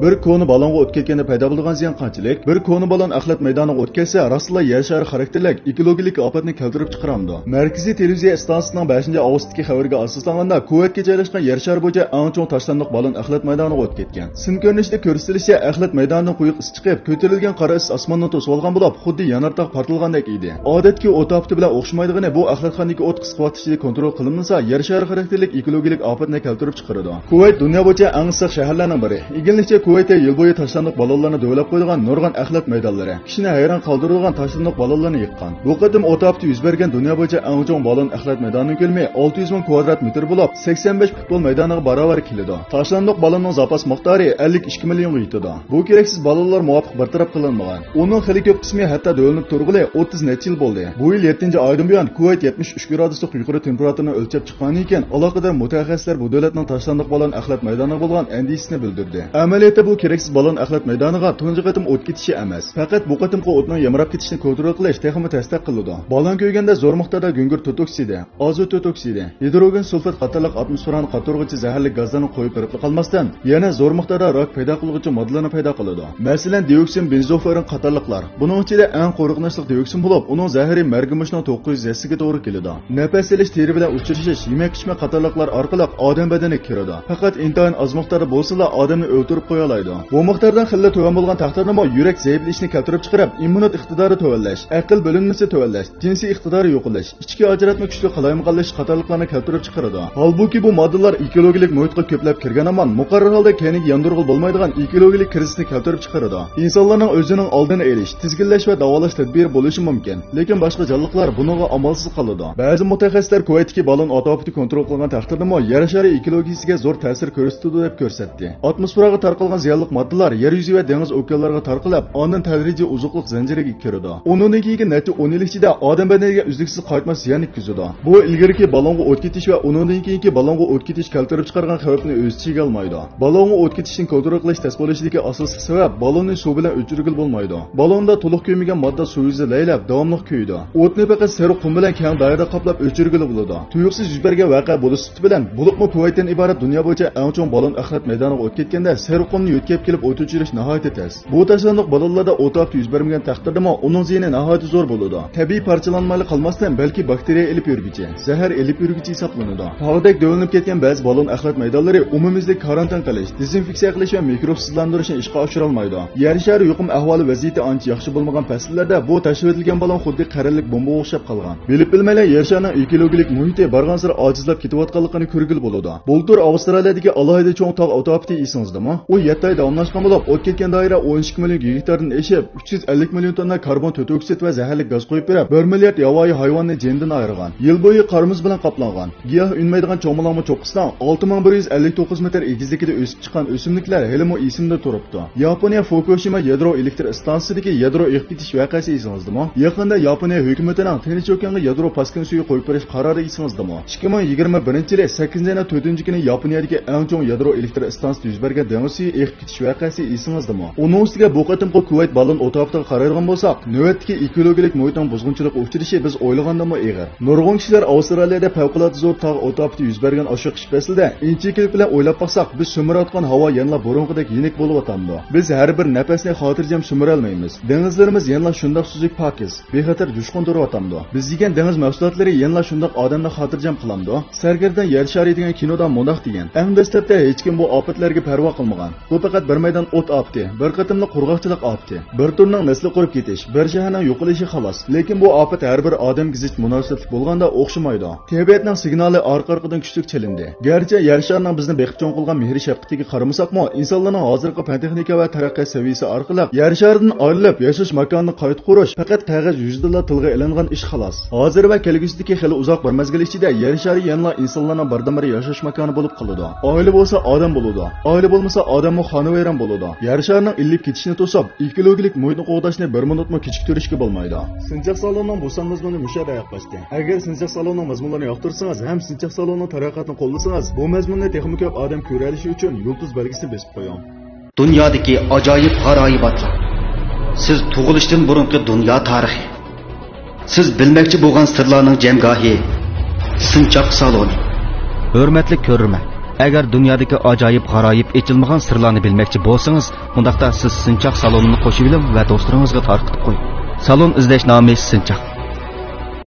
Bir konu balonga o't ketganda paydo bo'lgan ziyon qanchalik? Bir konu balon axlat maydoniga o't kelsa, rostla yer shari xarakterlik ekologik ofatni keltirib chiqaramdi. Markaziy televiziya stansiyasining 5-avgustdagi xabariga asoslanganda, Kuvaytga joylashgan yer shari bo'yicha eng chong tashlandiq balon axlat maydoniga o't ketgan. Sim ko'rinishida ko'rsatilishicha, axlat maydonidan quyuq is chiqib, ko'tarilgan qora is osmonni to'sib olgan bo'lib, xuddi yonartoq portlalgandek edi. Odatki o't ofti bilan o'xshamaydigani bu axlatxonadagi o't qisqa vaqt ichida kontrol qilinmasa, yer shari xarakterlik ekologik ofatni keltirib chiqaradi. Kuvayt dunyo bo'yicha eng issiq shaharlarning biri. Igillikcha Kuvaytda yil bo'yi tashlandiq balonlarni dovlab qo'yilgan nurg'un axlat maydonlari, kishini hayron qoldiradigan tashlandiq balonlarni yiqqan. Bu qatim o't ofti yuz bergan dunyo bo'yicha eng chong balon axlat maydonining ko'lami 600 ming kvadrat metr bo'lib, 85 futbol maydoniga barobar keladi. Tashlandiq balonning zapas miqdori 52 millionga yetadi. Bu keraksiz balonlar muvofiq bartaraf qilinmagan. Uning xili ko'p qismi hatto do'linib turg'ili 30 necha yil bo'ldi. Bu yil 7-oydan buyon Kuvayt 73 graduslik yuqori temperaturani o'lchab chiqqan ekan, aloqador mutaxassislar bu davlatning tashlandiq balon axlat maydoniga bo'lgan andisini bildirdi. Amaliyotda bu keraksiz balon axlat maydoniga tunji qatim o't ketishi emas, faqat bu qatimqi o'tning yamirab ketishini kontrol qilish texnik tasdiq qiladi. Balon ko'yganda zo'r miqdorda gungir tut oksidi, azot tut oksidi, hidrogen sulfat qatorliq atmosferani qatorg'ichi zaharli gazlarni qo'yib berib qolmasdan, yana zo'r miqdorda rak paydo qiluvchi moddalarni paydo qiladi. Masalan, dioksin, benzofuran qatorliqlar. Buning ichida eng qo'rqinchli dioksin bo'lib, uning zahari margimishning 900 yassiga to'g'ri keladi. Nafas olish, teri bilan uchrashish, yemak-ichma qatorliqlar orqali odam badaniga kiradi. Faqat intayin oz miqdorda bo'lsa-la odamni o'ldirib qo'ya oladi. Bu miqdordan xilla to'g'an bo'lgan taqdirda yurak zaiflashini keltirib chiqarib, immunit iqtidori to'vanlash, aql bo'linmasi to'vanlash, jinsiy iqtidori yo'qolish, ichki ajratma kuchli qalaymaqonlash qatorliqlarni keltirib chiqaradi. Holbuki bu moddalar ekologik muhitga ko'plab kirgan ammo muqarrar holda keyingi yondirg'il bo'lmaydigan ekologik krizisni keltirib chiqaradi. Insonlarning o'zining oldini olish, tizginlash va davolash tadbiri bo'lishi mumkin, lekin boshqa jonliqlar bunga amalsiz qoladi. Ba'zi mutaxassislar Kuvaytdagi balon o't ofti kontrol qilgan taqdirda yer shari ekologiyasiga zo'r ta'sir ko'rsatadi deb ko'rsatdi. Atmosferaga tarqalgan ziyonli moddalar yer yuzi va dengiz okeanlarga tarqalib, ondan tadrijiy uzuqlik zanjiriga kiradi. Undan keyin necha 10 yil ichida odam badaniga uzluksiz qaytmas ziyon yetkazadi. Bu ilgariki balonga o't ketish va undan keyingi balonga o't ketish keltirib chiqargan xavfni o'z ichiga olmaydi. Balonga o't ketishni kontrol qilish tez bo'lishidagi asosiy sabab balonni suv bilan o'chirgil bo'lmaydi. Balonda to'liq kuymagan modda suv yuzida laylab davomli kuydi. O'tni faqat sariq qum bilan keng doirada qoplab o'chirgil bo'ladi. Tuyuqsiz yuz bergan voqea bo'lishi bilan bulutmi Kuvaytdan iborat dunyo bo'yicha eng chong balon axlat maydoniga o't ketganda sariq qumni yo'tkab kelib o't o'chirish nihoyat tez. Bu tashlandiq balonlarda o't ofti yuz bermagan taqdirda uning ziyoni nihoyat zo'r bo'ladi. Tabiiy parchalanmali qolmasdan balki bakteriya elib yurgichi, zahar elib yurgichi hisoblanadi. Tog'dek do'linib ketgan ba'zi balon axlat maydonlari umumimizda karantin qilish, dezinfeksiya qilish va mikrobsizlantirishni ishga oshira olmaydi. Yer shari yuqum ahvoli vaziyati ancha yaxshi bo'lmagan fasllarda bu tashkil etilgan balon xuddi qarallik bomba o'xshab qolgan. Bilib bilmaylar yer sharining ekologik muhiti bargan sari ojizlab ketayotganligini ko'rgil bo'ladi. Bultur Avstraliyadagi alohida cho'ng tog' o't ofti esingizdami? U 7 oy davomlashgan bo'lib, o't ketgan doira 12 million gektardan eshib, 350 million tonna karbon dioksid va zaharli gaz qo'yib berib, 1 milliard yovvoyi hayvonni jindan ayirgan. Yil bo'yi qarmiz bilan qoplangan. Giyoh unmaydigan cho'milangma cho'qqisidan 6159 metr egizligida o'sib chiqqan o'simliklar helimo esimda turibdi. Yaponiya Fukushima yadro elektr stansiyasidagi yadro eqitish voqeasi esingizdami? Yaqinda Yaponiya hukumatining Tinch okeanga yadro paskin suvi qo'yib berish qarori esingizdami? 2021-yili 8-4-kuni Yaponiyadagi eng chong yadro elektr stansiyasida yuz bergan dengiz suvi eqitish voqeasi esingizdami? Uning ustiga bu qatimqi Kuvayt balon o't oftiga qaraydigan bo'lsak, navbatdagi ekologik muhitning buzg'unchilik uchrashi biz o'ylagandami eg'ir. Nurg'un kishilar Avstraliyada favqulodda zo'r tog' o't ofti yuz bergan o'sha qish faslida inchiklik bilan o'ylab baqsak, biz sumirayotgan havo yanada burunqidek yenik bo'lib o'tamdi. Biz har bir nafasni xotirjam sumira olmaymiz. Dengizlarimiz yanada shundoq suzuk pokiz, bexatar jushqun turib o'tamdi. Biz yegan dengiz mahsulotlari yanada shundoq odamni xotirjam qilamdi. Sargardan yer shari degan kinoda mundoq degan. Eng dastlabda hech kim bu ofatlarga parvo qilmagan. Bu faqat bir maydon o't ofti, bir qatimli qurg'oqchilik ofti, bir turning nasli qurib ketish, bir shaharning yo'qolishi xolos. Lekin bu ofat har bir odamga zid munosabatli bo'lganda o'xshamaydi. Tabiatning signali orqa-orqadan kuchli chalindi. Garchi yer sharining bizni bexcho'ng qilgan mehr shafqatiga qaramasakmi, insonlarning hozirgi fan texnika va taraqqiyot saviyasi orqali yer sharidan ayrilib yashash makonini qayta qurish faqat qog'oz yuzida tilga ilingan ish xolos. Hozir va kelgusidagi xili uzoq bir mezgil ichida yer shari yana insonlarning birdamari yashash makoni bo'lib qoladi. Oila bo'lsa odam bo'ladi. Oila bo'lmasa odammi xonavayron bo'ladi. Yer sharining illib ketishini to'sab, ekologik muhitni qo'g'dashni bir minutmi kechiktirishga bo'lmaydi. Sinchiq salonning bo'san mazmuni mushada yaqbashdi. Agar sinchiq salonning mazmunlarini yoqtirsangiz, ham sinchiq salonning taraqqiyotini qo'llasangiz, bu mazmunni texnik ko'p odam ko'ralishi uchun yulduz belgisini besib qo'ying. Dunyodagi ajoyib g'aroyibotlar. Siz tug'ilishdan burungi dunyo tarixi. Siz bilmoqchi bo'lgan sirlarning jamgohi. Sinchiq saloni. Hurmatli ko'rurman. Agar dunyodagi ajoyib g'aroyib echilmagan sirlarni bilmoqchi bo'lsangiz, undaqda siz Sinchoq salonini qo'shib oling va do'stlaringizga tarqatib qo'ying. Salon izlash nomi Sinchoq.